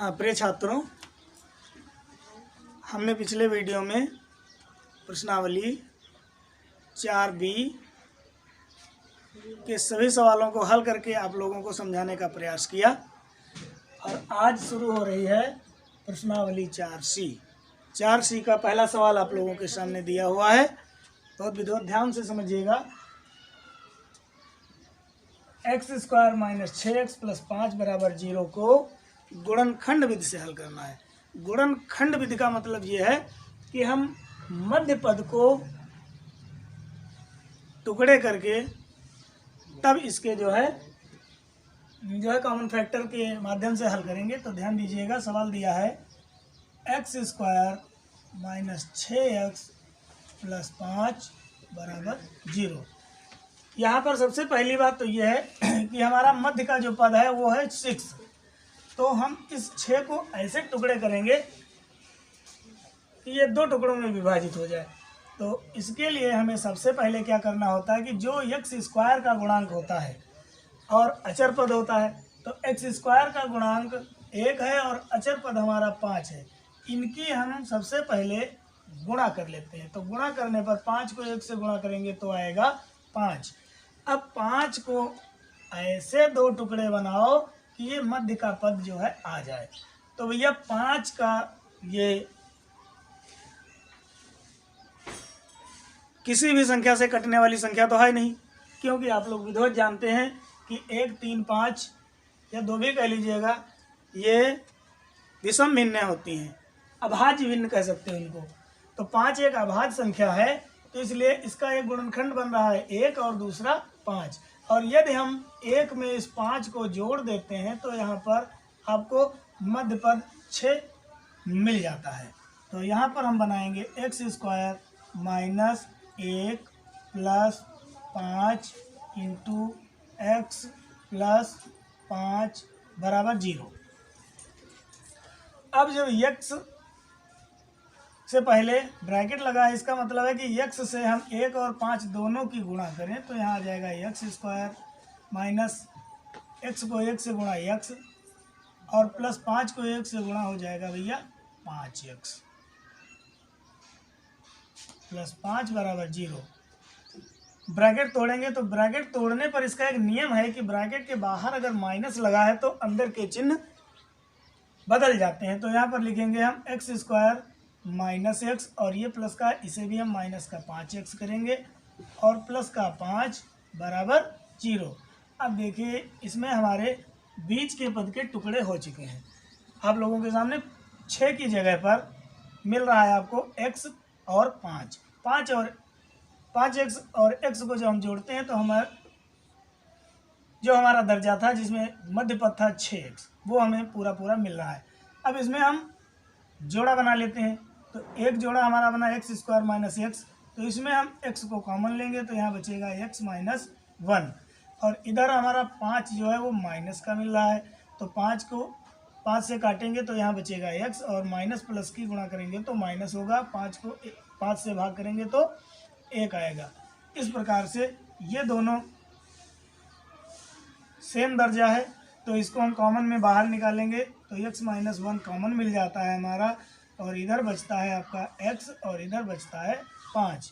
हाँ प्रिय छात्रों, हमने पिछले वीडियो में प्रश्नावली 4B के सभी सवालों को हल करके आप लोगों को समझाने का प्रयास किया और आज शुरू हो रही है प्रश्नावली 4C। 4C का पहला सवाल आप लोगों के सामने दिया हुआ है। बहुत विद्वत ध्यान से समझिएगा। x² - 6x + 5 = 0 को गुणनखंड विधि से हल करना है। गुणनखंड विधि का मतलब ये है कि हम मध्य पद को टुकड़े करके तब इसके जो है कॉमन फैक्टर के माध्यम से हल करेंगे। तो ध्यान दीजिएगा, सवाल दिया है x² - 6x + 5 = 0। यहाँ पर सबसे पहली बात तो ये है कि हमारा मध्य का जो पद है वो है 6। तो हम इस 6 को ऐसे टुकड़े करेंगे कि ये 2 टुकड़ों में विभाजित हो जाए। तो इसके लिए हमें सबसे पहले क्या करना होता है कि जो x² का गुणांक होता है और अचर पद होता है, तो x² का गुणांक 1 है और अचर पद हमारा 5 है। इनकी हम सबसे पहले गुणा कर लेते हैं। तो गुणा करने पर 5 को 1 से गुणा करेंगे तो आएगा 5। अब 5 को ऐसे 2 टुकड़े बनाओ कि ये मध्य का पद जो है आ जाए। तो भैया 5 का ये किसी भी संख्या से कटने वाली संख्या तो है नहीं, क्योंकि आप लोग विधिवत जानते हैं कि 1, 3, 5 या 2 भी कह लीजिएगा, ये विषम भिन्न होती हैं, अभाज्य भिन्न कह सकते हैं इनको। तो 5 एक अभाज्य संख्या है, तो इसलिए इसका एक गुणनखंड बन रहा है 1 और दूसरा 5। और यदि हम 1 में इस 5 को जोड़ देते हैं तो यहाँ पर आपको मध्य पद 6 मिल जाता है। तो यहाँ पर हम बनाएंगे x² - 1 + 5 × x + 5 = 0। अब जब x से पहले ब्रैकेट लगा है, इसका मतलब है कि x से हम 1 और 5 दोनों की गुणा करें तो यहाँ आ जाएगा x² माइनस x को 1 से गुणा x और प्लस 5 को 1 से गुणा हो जाएगा भैया 5x + 5 = 0। ब्रैकेट तोड़ेंगे तो ब्रैकेट तोड़ने पर इसका एक नियम है कि ब्रैकेट के बाहर अगर माइनस लगा है तो अंदर के चिन्ह बदल जाते हैं। तो यहाँ पर लिखेंगे हम x² - x और ये प्लस का, इसे भी हम माइनस का 5x करेंगे और प्लस का 5 = 0। अब देखिए इसमें हमारे बीच के पद के टुकड़े हो चुके हैं। आप लोगों के सामने 6 की जगह पर मिल रहा है आपको x और 5 और 5x और x को जब हम जोड़ते हैं तो हमारा दर्जा था जिसमें मध्य पद था 6x, वो हमें पूरा मिल रहा है। अब इसमें हम जोड़ा बना लेते हैं। तो एक जोड़ा हमारा बना x² - x, तो इसमें हम x को कॉमन लेंगे तो यहाँ बचेगा x - 1 और इधर हमारा 5 जो है वो माइनस का मिल रहा है। तो 5 को 5 से काटेंगे तो यहाँ बचेगा x और माइनस प्लस की गुणा करेंगे तो माइनस होगा। 5 को 5 से भाग करेंगे तो 1 आएगा। इस प्रकार से ये दोनों सेम दर्जा है, तो इसको हम कॉमन में बाहर निकालेंगे तो x - 1 कॉमन मिल जाता है हमारा और इधर बचता है आपका x और इधर बचता है 5।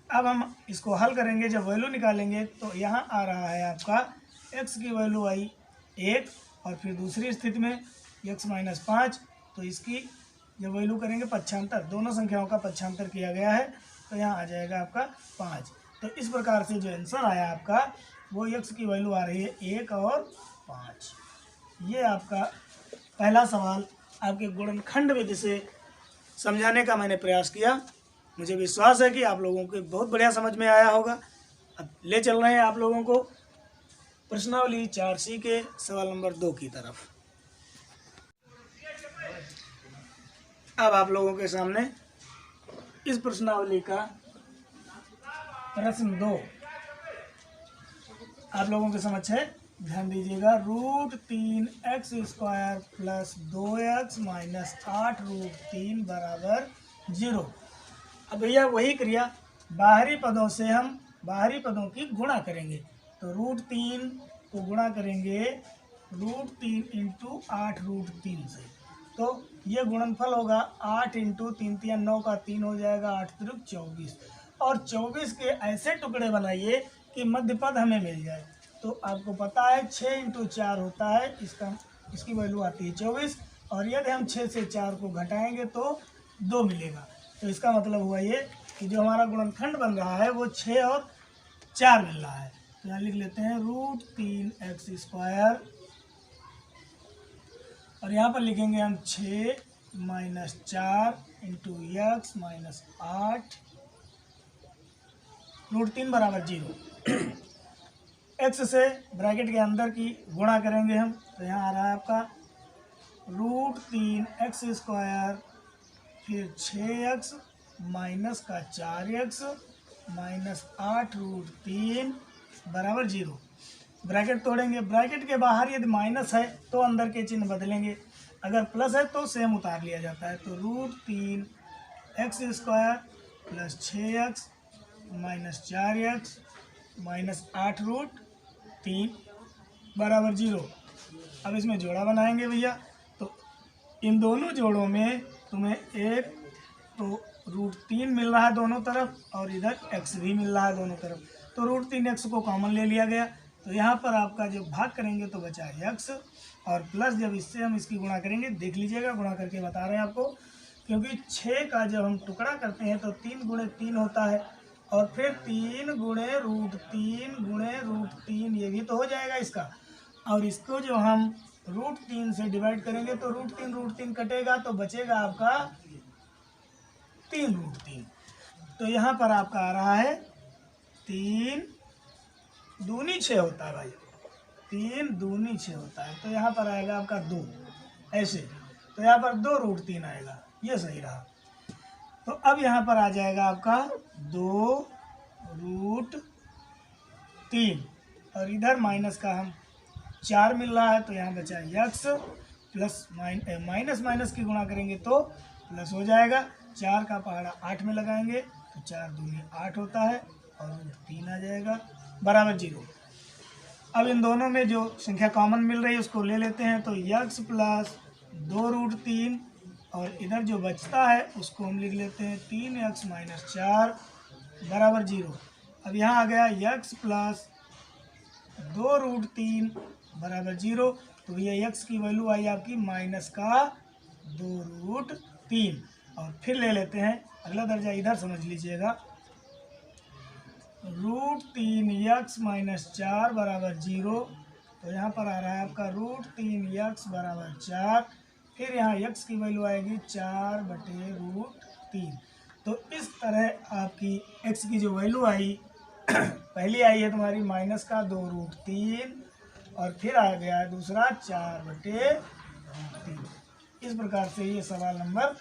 अब हम इसको हल करेंगे, जब वैल्यू निकालेंगे तो यहाँ आ रहा है आपका x की वैल्यू आई 1 और फिर दूसरी स्थिति में x - 5, तो इसकी जब वैल्यू करेंगे पक्षांतर, दोनों संख्याओं का पक्षांतर किया गया है तो यहाँ आ जाएगा आपका 5। तो इस प्रकार से जो आंसर आया आपका वो x की वैल्यू आ रही है 1 और 5। ये आपका पहला सवाल आपके गुणनखंड विधि से समझाने का मैंने प्रयास किया। मुझे विश्वास है कि आप लोगों को बहुत बढ़िया समझ में आया होगा। अब ले चल रहे हैं आप लोगों को प्रश्नावली 4C के सवाल नंबर 2 की तरफ। अब आप लोगों के सामने इस प्रश्नावली का प्रश्न 2 आप लोगों के समझ है, ध्यान दीजिएगा। √3x² + 2x - 8√3 = 0। अब भैया वही क्रिया बाहरी पदों से हम बाहरी पदों की गुणा करेंगे। तो √3 को गुणा करेंगे √3 इंटू 8√3 से। तो ये गुणनफल होगा 8 इंटू 3 3 9 का 3 हो जाएगा, 8 त्रिक 24। और 24 के ऐसे टुकड़े बनाइए कि मध्य पद हमें मिल जाए। तो आपको पता है 6 इंटू 4 होता है, इसकी वैल्यू आती है 24। और यदि हम 6 से 4 को घटाएंगे तो 2 मिलेगा। तो इसका मतलब हुआ ये कि जो हमारा गुणनखंड बन रहा है वो 6 और 4 मिल रहा है। तो यहाँ लिख लेते हैं √3x², और यहाँ पर लिखेंगे हम 6 माइनस 4 इंटू x माइनस 8 √3 बराबर 0। x से ब्रैकेट के अंदर की गुणा करेंगे हम, तो यहाँ आ रहा है आपका √3x², फिर 6x माइनस का 4x माइनस 8√3 बराबर 0। ब्रैकेट तोड़ेंगे, ब्रैकेट के बाहर यदि माइनस है तो अंदर के चिन्ह बदलेंगे, अगर प्लस है तो सेम उतार लिया जाता है। तो √3x² plus 6x minus 4x minus 8√3 बराबर 0। अब इसमें जोड़ा बनाएंगे भैया। तो इन दोनों जोड़ों में तुम्हें एक तो √3 मिल रहा है दोनों तरफ, और इधर x भी मिल रहा है दोनों तरफ। तो √3x को कॉमन ले लिया गया। तो यहाँ पर आपका जब भाग करेंगे तो बचा x, और प्लस जब इससे हम इसकी गुणा करेंगे, देख लीजिएगा गुणा करके बता रहे हैं आपको, क्योंकि 6 का जब हम टुकड़ा करते हैं तो 3 गुणे 3 होता है, और फिर 3 गुणे √3 ये भी तो हो जाएगा इसका। और इसको जो हम √3 से डिवाइड करेंगे तो √3 कटेगा, तो बचेगा आपका 3√3। तो यहाँ पर आपका आ रहा है 3 दूनी 6 होता है भाई, 3 दूनी 6 होता है। तो यहाँ पर आएगा आपका 2 ऐसे, तो यहाँ पर 2√3 आएगा, ये सही रहा। तो अब यहाँ पर आ जाएगा आपका 2√3, और इधर माइनस का हम 4 मिल रहा है, तो यहाँ बचा x प्लस माइनस माइनस की गुणा करेंगे तो प्लस हो जाएगा। 4 का पहाड़ा 8 में लगाएंगे तो 4 दूनी 8 होता है, और √3 आ जाएगा बराबर 0। अब इन दोनों में जो संख्या कॉमन मिल रही है उसको ले लेते हैं। तो x प्लस 2√3, और इधर जो बचता है उसको हम लिख लेते हैं 3x माइनस 4 बराबर 0। अब यहाँ आ गया x प्लस 2√3 बराबर 0। तो ये x की वैल्यू आई आपकी माइनस का 2√3। और फिर ले लेते हैं अगला दर्जा, इधर समझ लीजिएगा, √3x माइनस 4 बराबर 0। तो यहाँ पर आ रहा है आपका √3x बराबर 4, फिर यहाँ x की वैल्यू आएगी 4/√3। तो इस तरह आपकी x की जो वैल्यू आई पहली आई है तुम्हारी माइनस का 2√3, और फिर आ गया है दूसरा 4/√3। इस प्रकार से ये सवाल नंबर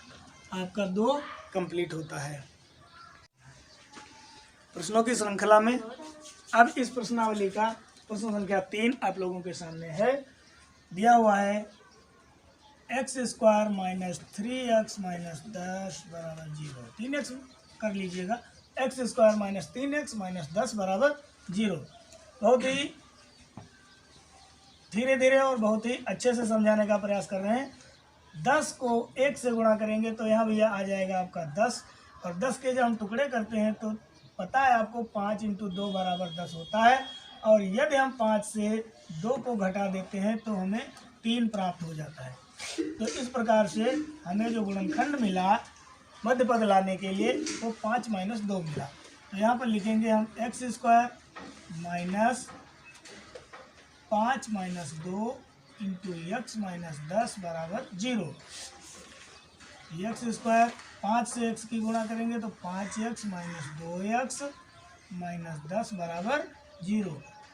आपका 2 कंप्लीट होता है। प्रश्नों की श्रृंखला में अब इस प्रश्नावली का प्रश्न संख्या 3 आप लोगों के सामने है। दिया हुआ है x² माइनस 3x माइनस 10 बराबर 0। 3x कर लीजिएगा, x² माइनस 3x माइनस 10 बराबर 0। बहुत ही धीरे धीरे और बहुत ही अच्छे से समझाने का प्रयास कर रहे हैं। 10 को 1 से गुणा करेंगे तो यहाँ भैया आ जाएगा आपका 10, और 10 के जब हम टुकड़े करते हैं तो पता है आपको 5 इंटू 2 बराबर 10 होता है, और यदि हम 5 से 2 को घटा देते हैं तो हमें 3 प्राप्त हो जाता है। तो इस प्रकार से हमें जो गुणनखंड मिला मध्य पद लाने के लिए वो 5 माइनस 2 मिला। तो यहाँ पर लिखेंगे हम x² minus 5 minus 2 into x minus 10 बराबर 0। x² 5 से x की गुणा करेंगे तो 5x माइनस 2x माइनस 10 बराबर 0।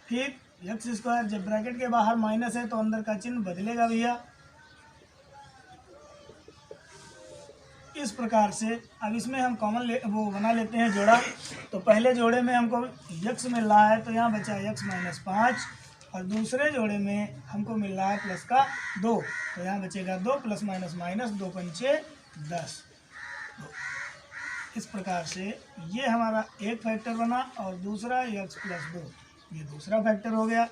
फिर x² जब ब्रैकेट के बाहर माइनस है तो अंदर का चिन्ह बदलेगा भैया। इस प्रकार से अब इसमें हम कॉमन वो बना लेते हैं जोड़ा। तो पहले जोड़े में हमको x मिल रहा है तो यहाँ बचा x माइनस 5, और दूसरे जोड़े में हमको मिल रहा है प्लस का 2, तो यहाँ बचेगा 2 प्लस माइनस माइनस 2 पंचे 10। तो इस प्रकार से ये हमारा एक फैक्टर बना, और दूसरा x प्लस 2 ये दूसरा फैक्टर हो गया।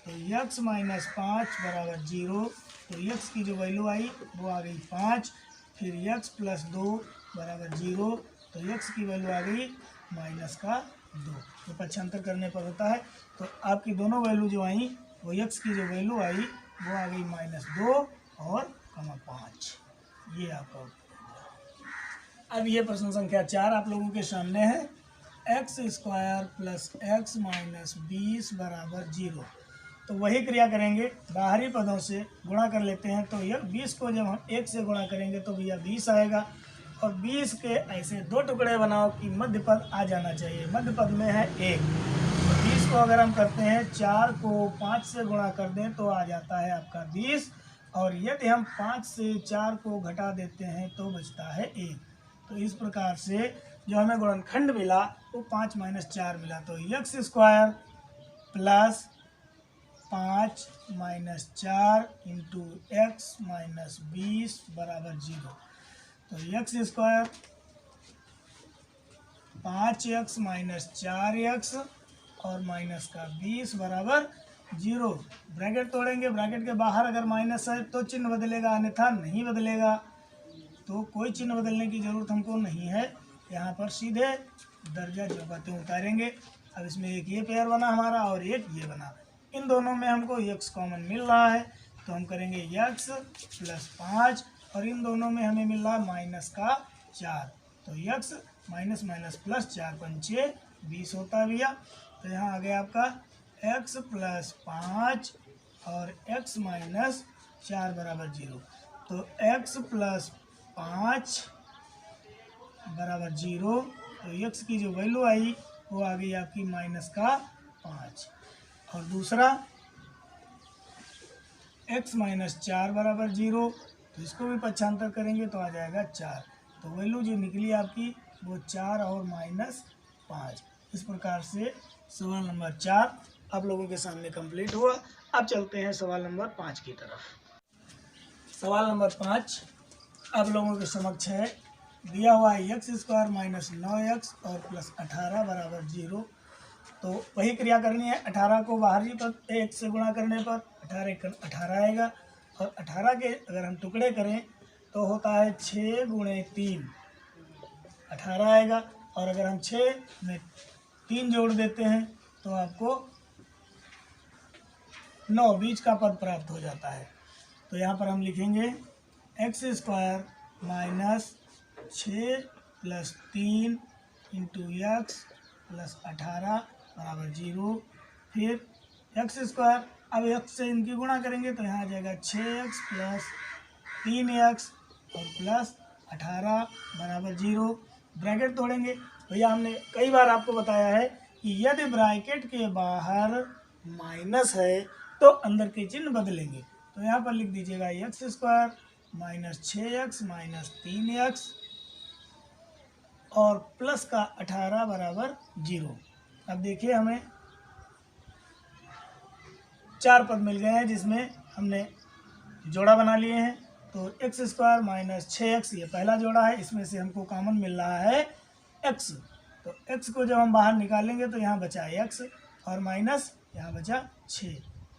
तो x माइनस 5 बराबर 0। तो x की जो वैल्यू आई वो आ गई 5। फिर x प्लस 2 बराबर 0। तो x की वैल्यू आ गई माइनस का 2। तो पक्षांतर करने पर होता है। तो आपकी दोनों वैल्यू जो आई वो x की जो वैल्यू आई वो आ गई -2 और 5। ये आपका उत्तर हो गया। अब ये प्रश्न संख्या 4 आप लोगों के सामने है। x² प्लस x माइनस 20 बराबर 0। तो वही क्रिया करेंगे, बाहरी पदों से गुणा कर लेते हैं। तो यह 20 को जब हम 1 से गुणा करेंगे तो भैया 20 आएगा। और 20 के ऐसे 2 टुकड़े बनाओ कि मध्य पद आ जाना चाहिए। मध्य पद में है 1। तो 20 को अगर हम करते हैं 4 को 5 से गुणा कर दें तो आ जाता है आपका 20। और यदि हम 5 से 4 को घटा देते हैं तो बचता है 1। तो इस प्रकार से जो हमें गुणनखंड मिला वो 5 माइनस 4 मिला। तो x² plus 5 minus 4 into x minus 20 बराबर 0। तो x² 5x माइनस 4x और माइनस का 20 बराबर 0। ब्रैकेट तोड़ेंगे, ब्रैकेट के बाहर अगर माइनस है तो चिन्ह बदलेगा, अन्यथा नहीं बदलेगा। तो कोई चिन्ह बदलने की ज़रूरत हमको नहीं है। यहाँ पर सीधे दर्जा जो बातें उतारेंगे। अब इसमें एक ये पेयर बना हमारा और एक ये बना। इन दोनों में हमको x कॉमन मिल रहा है तो हम करेंगे x प्लस 5 और इन दोनों में हमें मिल रहा है माइनस का 4। तो x माइनस माइनस प्लस 4 पंचे 20 होता भैया। तो यहाँ आ गया आपका x प्लस 5 और x माइनस 4 बराबर 0। तो x प्लस 5 बराबर 0। तो x की जो वैल्यू आई वो आ गई आपकी माइनस का 5। और दूसरा x माइनस 4 बराबर 0। तो इसको भी पक्षांतर करेंगे तो आ जाएगा 4। तो वैल्यू जो निकली आपकी वो 4 और माइनस 5। इस प्रकार से सवाल नंबर 4 आप लोगों के सामने कंप्लीट हुआ। अब चलते हैं सवाल नंबर 5 की तरफ। सवाल नंबर 5 आप लोगों के समक्ष है। दिया हुआ है x² माइनस 9x और प्लस 18 बराबर 0। तो वही क्रिया करनी है। 18 को बाहरी पद 1 से गुणा करने पर 18 आएगा। और 18 के अगर हम टुकड़े करें तो होता है 6 गुणे 3 18 आएगा। और अगर हम 6 में 3 जोड़ देते हैं तो आपको 9 बीच का पद प्राप्त हो जाता है। तो यहाँ पर हम लिखेंगे x² minus 6 plus 3 into x plus 18 बराबर 0। फिर x², अब x से इनकी गुणा करेंगे तो यहाँ आ जाएगा 6x प्लस 3x और प्लस 18 बराबर 0। ब्रैकेट तोड़ेंगे। भैया हमने कई बार आपको बताया है कि यदि ब्रैकेट के बाहर माइनस है तो अंदर के चिन्ह बदलेंगे। तो यहाँ पर लिख दीजिएगा x² minus 6x minus 3x और प्लस का 18 बराबर 0। अब देखिए हमें 4 पद मिल गए हैं जिसमें हमने जोड़ा बना लिए हैं। तो x² माइनस 6x ये पहला जोड़ा है, इसमें से हमको कॉमन मिल रहा है x। तो x को जब हम बाहर निकालेंगे तो यहाँ बचा x और माइनस यहाँ बचा 6।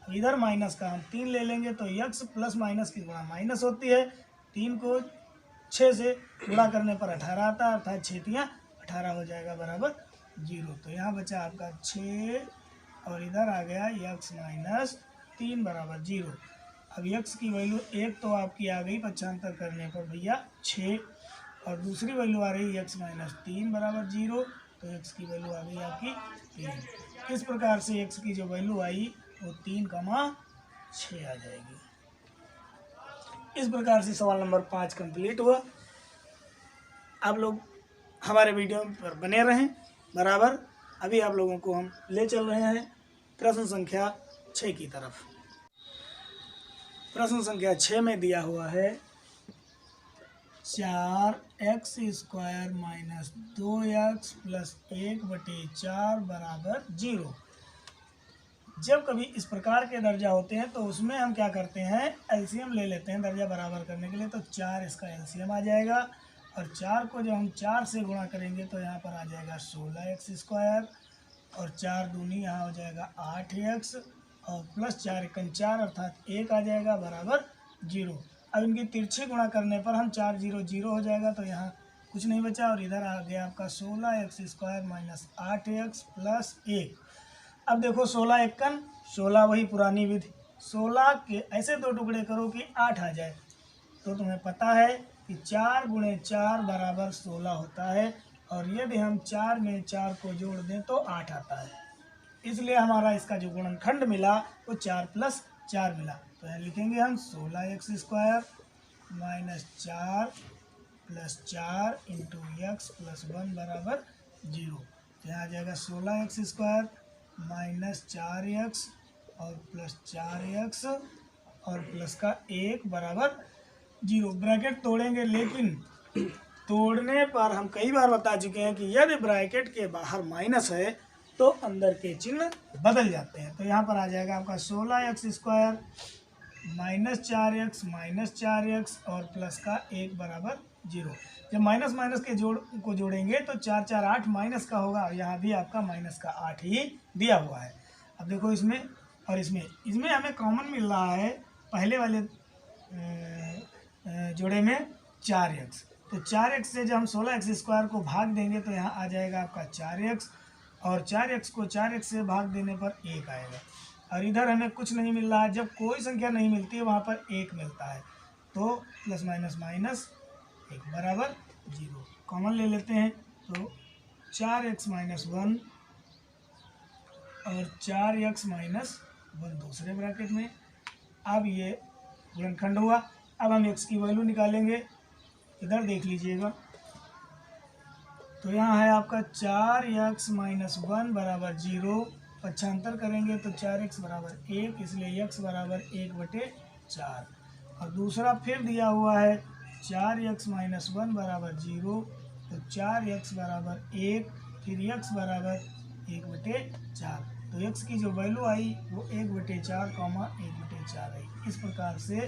अब इधर माइनस का हम 3 ले लेंगे तो x प्लस माइनस की गुणा माइनस होती है। 3 को 6 से गुणा करने पर 18 आता है, अर्थात 6 तियाँ 18 हो जाएगा बराबर 0। तो यहाँ बचा आपका 6 और इधर आ गया x माइनस 3 बराबर 0। अब x की वैल्यू 1 तो आपकी आ गई पक्षांतर करने पर भैया 6 और दूसरी वैल्यू आ रही x माइनस 3 बराबर 0। तो x की वैल्यू आ गई आपकी 3। इस प्रकार से x की जो वैल्यू आई वो 3,6 आ जाएगी। इस प्रकार से सवाल नंबर 5 कंप्लीट हुआ। आप लोग हमारे वीडियो पर बने रहें बराबर। अभी आप लोगों को हम ले चल रहे हैं प्रश्न संख्या 6 की तरफ। प्रश्न संख्या 6 में दिया हुआ है 4x² माइनस 2x प्लस 1/4 बराबर 0। जब कभी इस प्रकार के दर्जा होते हैं तो उसमें हम क्या करते हैं, एलसीएम ले लेते हैं दर्जा बराबर करने के लिए। तो 4 इसका एलसीएम आ जाएगा और 4 को जब हम 4 से गुणा करेंगे तो यहाँ पर आ जाएगा 16x² और 4 दूनी यहाँ हो जाएगा 8x और प्लस 4 एकम 4 अर्थात 1 आ जाएगा बराबर 0। अब इनकी तिरछी गुणा करने पर हम 4 0 0 हो जाएगा, तो यहाँ कुछ नहीं बचा और इधर आ गया आपका 16x² माइनस 8x प्लस 1। अब देखो 16 एकम 16, वही पुरानी विधि, 16 के ऐसे दो टुकड़े करो कि 8 आ जाए। तो तुम्हें पता है कि 4 गुणे 4 बराबर 16 होता है, और यदि हम 4 में 4 को जोड़ दें तो 8 आता है। इसलिए हमारा इसका जो गुणनखंड मिला वो 4 प्लस 4 मिला। तो यहाँ लिखेंगे हम 16x² minus 4 plus 4 into x plus 1 बराबर 0। तो यहाँ आ जाएगा 16x² माइनस 4x और प्लस 4x और प्लस का 1 बराबर 0। ब्रैकेट तोड़ेंगे, लेकिन तोड़ने पर हम कई बार बता चुके हैं कि यदि ब्रैकेट के बाहर माइनस है तो अंदर के चिन्ह बदल जाते हैं। तो यहाँ पर आ जाएगा आपका 16x² माइनस 4x और प्लस का 1 बराबर 0। जब माइनस माइनस के को जोड़ेंगे तो 4 4 8 माइनस का होगा, और यहाँ भी आपका माइनस का 8 ही दिया हुआ है। अब देखो इसमें और इसमें हमें कॉमन मिल रहा है पहले वाले जोड़े में 4x। तो 4x से जब हम 16x² को भाग देंगे तो यहाँ आ जाएगा आपका 4x, और 4x को 4x से भाग देने पर 1 आएगा। और इधर हमें कुछ नहीं मिल रहा है, जब कोई संख्या नहीं मिलती है वहाँ पर 1 मिलता है, तो प्लस माइनस माइनस 1 बराबर 0। कॉमन ले लेते हैं, तो 4x माइनस 1 और 4x माइनस 1 दूसरे ब्रैकेट में। अब ये गुणनखंड हुआ। अब हम x की वैल्यू निकालेंगे, इधर देख लीजिएगा। तो यहाँ है आपका 4x माइनस 1 बराबर 0, पक्षांतर करेंगे तो 4x बराबर 1, इसलिए x बराबर 1/4। और दूसरा फिर दिया हुआ है 4x माइनस 1 बराबर 0, तो 4x बराबर 1, फिर x बराबर 1/4। तो x की जो वैल्यू आई वो 1/4, 1/4 आई। इस प्रकार से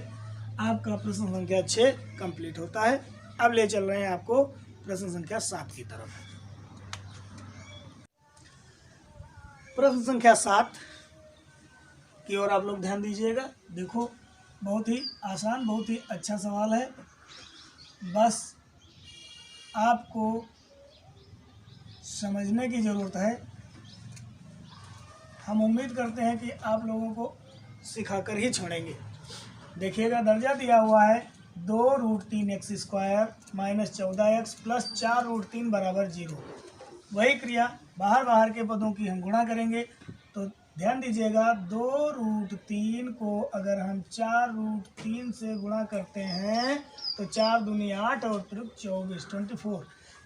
आपका प्रश्न संख्या 6 कंप्लीट होता है। अब ले चल रहे हैं आपको प्रश्न संख्या 7 की तरफ। प्रश्न संख्या 7 की ओर आप लोग ध्यान दीजिएगा। देखो, बहुत ही आसान, बहुत ही अच्छा सवाल है। बस आपको समझने की ज़रूरत है। हम उम्मीद करते हैं कि आप लोगों को सिखाकर ही छोड़ेंगे। देखिएगा, दर्जा दिया हुआ है 2√3x² माइनस 14x प्लस 4√3 बराबर 0। वही क्रिया बाहर के पदों की हम गुणा करेंगे। तो ध्यान दीजिएगा, 2√3 को अगर हम 4√3 से गुणा करते हैं तो 4 दूनी 8 और 24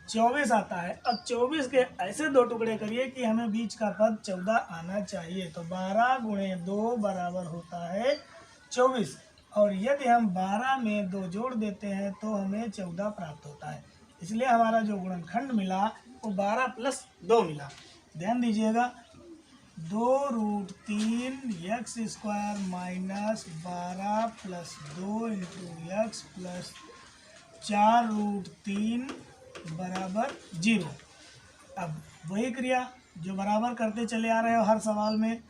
24 आता है। अब 24 के ऐसे दो टुकड़े करिए कि हमें बीच का पद 14 आना चाहिए। तो 12 गुणे 2 बराबर होता है 24, और यदि हम 12 में 2 जोड़ देते हैं तो हमें 14 प्राप्त होता है। इसलिए हमारा जो गुणनखंड मिला वो 12 प्लस 2 मिला। ध्यान दीजिएगा, 2√3x² minus 12 plus 2 into x plus 4√3 बराबर 0। अब वही क्रिया जो बराबर करते चले आ रहे हो हर सवाल में,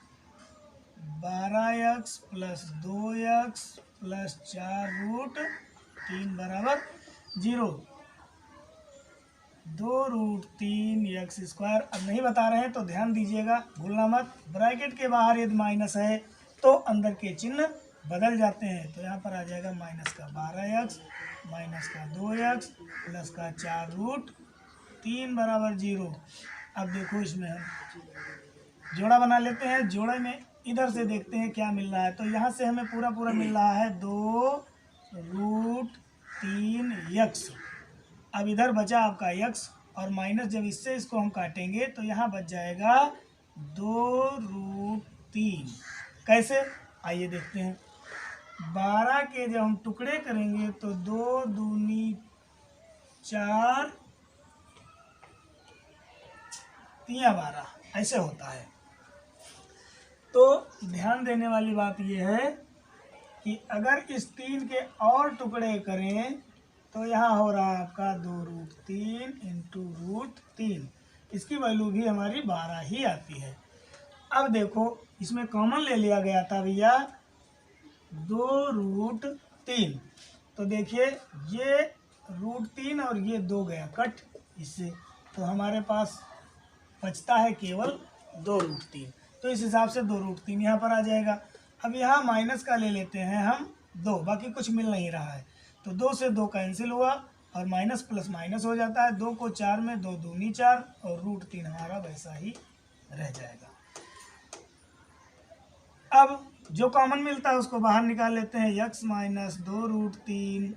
12x प्लस 2x प्लस 4√3 बराबर 0। 2√3x²। अब नहीं बता रहे हैं तो ध्यान दीजिएगा, भूलना मत। ब्रैकेट के बाहर यदि माइनस है तो अंदर के चिन्ह बदल जाते हैं। तो यहाँ पर आ जाएगा माइनस का 12x माइनस का 2x प्लस का 4√3 बराबर 0। अब देखो, इसमें हम जोड़ा बना लेते हैं। जोड़े में इधर से देखते हैं क्या मिल रहा है। तो यहाँ से हमें पूरा मिल रहा है 2√3x। अब इधर बचा आपका x, और माइनस जब इससे इसको हम काटेंगे तो यहाँ बच जाएगा 2√3। कैसे, आइए देखते हैं। 12 के जब हम टुकड़े करेंगे तो 2 दूनी 4 3 12 ऐसे होता है। तो ध्यान देने वाली बात यह है कि अगर इस 3 के और टुकड़े करें तो यहाँ हो रहा है आपका 2√3 इंटू √3। इसकी वैल्यू भी हमारी 12 ही आती है। अब देखो, इसमें कॉमन ले लिया गया था भैया 2√3। तो देखिए ये √3 और ये 2 गया कट इससे, तो हमारे पास बचता है केवल 2√3। तो इस हिसाब से 2√3 यहाँ पर आ जाएगा। अब यहाँ माइनस का ले लेते हैं हम 2, बाकी कुछ मिल नहीं रहा है, तो 2 से 2 कैंसिल हुआ और माइनस प्लस माइनस हो जाता है। 2 को 4 में 2 दूनी 4 और √3 हमारा वैसा ही रह जाएगा। अब जो कॉमन मिलता है उसको बाहर निकाल लेते हैं। x माइनस 2√3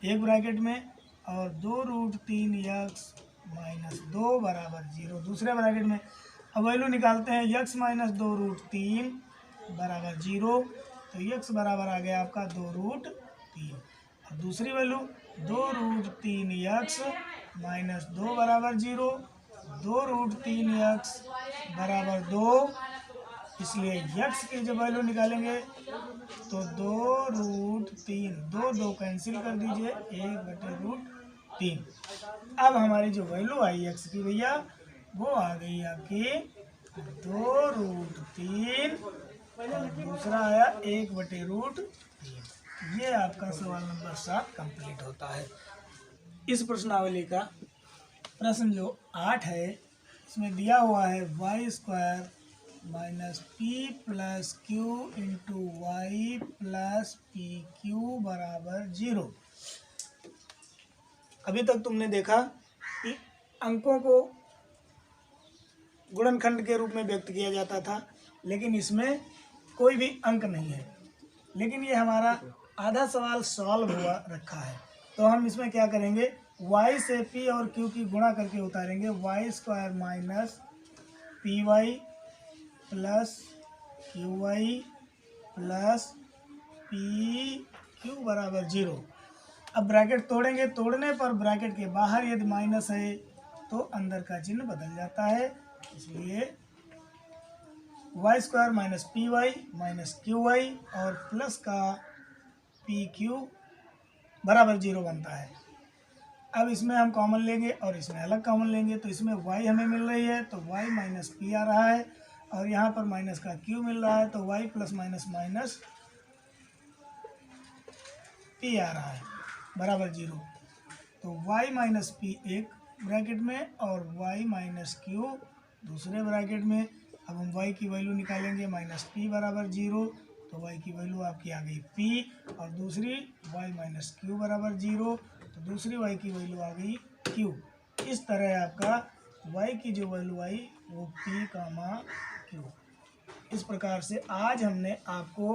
एक ब्रैकेट में और 2√3x माइनस 2 बराबर 0 दूसरे ब्रैकेट में। अब वैल्यू निकालते हैं x माइनस 2√3 बराबर 0, तो x बराबर आ गया आपका 2√3। और दूसरी वैल्यू 2√3x माइनस 2 बराबर 0, 2√3x बराबर 2, इसलिए x की जब वैल्यू निकालेंगे तो 2√3, 2 कैंसिल कर दीजिए, 1/√3। अब हमारी जो वैल्यू आई x की भैया वो आ गई आपकी 2√3 और दूसरा आया 1/√3। ये आपका सवाल नंबर 7 कंप्लीट होता है। इस प्रश्नावली का प्रश्न जो 8 है इसमें दिया हुआ है y² minus p plus Q into Y plus P Q बराबर 0। अभी तक तुमने देखा कि अंकों को गुणनखंड के रूप में व्यक्त किया जाता था, लेकिन इसमें कोई भी अंक नहीं है। लेकिन ये हमारा आधा सवाल सॉल्व हुआ रखा है, तो हम इसमें क्या करेंगे, y से p और q की गुणा करके उतारेंगे। y² minus py plus qy plus pq बराबर 0। अब ब्रैकेट तोड़ेंगे, तोड़ने पर ब्रैकेट के बाहर यदि माइनस है तो अंदर का चिन्ह बदल जाता है, इसलिए y² minus py minus qy और प्लस का pq बराबर 0 बनता है। अब इसमें हम कॉमन लेंगे और इसमें अलग कॉमन लेंगे, तो इसमें y हमें मिल रही है तो y माइनस p आ रहा है और यहाँ पर माइनस का q मिल रहा है तो y plus minus minus p आ रहा है बराबर 0। तो y माइनस p एक ब्रैकेट में और y माइनस q दूसरे ब्रैकेट में। अब हम y की वैल्यू निकालेंगे, माइनस p बराबर 0, तो y की वैल्यू आपकी आ गई p और दूसरी y माइनस q बराबर 0, तो दूसरी y की वैल्यू आ गई q। इस तरह आपका y की जो वैल्यू आई वो p, q। इस प्रकार से आज हमने आपको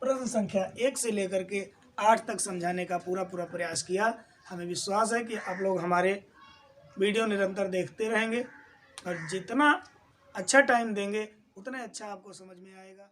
प्रश्न संख्या 1 से लेकर के 8 तक समझाने का पूरा प्रयास किया। हमें विश्वास है कि आप लोग हमारे वीडियो निरंतर देखते रहेंगे और जितना अच्छा टाइम देंगे उतना अच्छा आपको समझ में आएगा।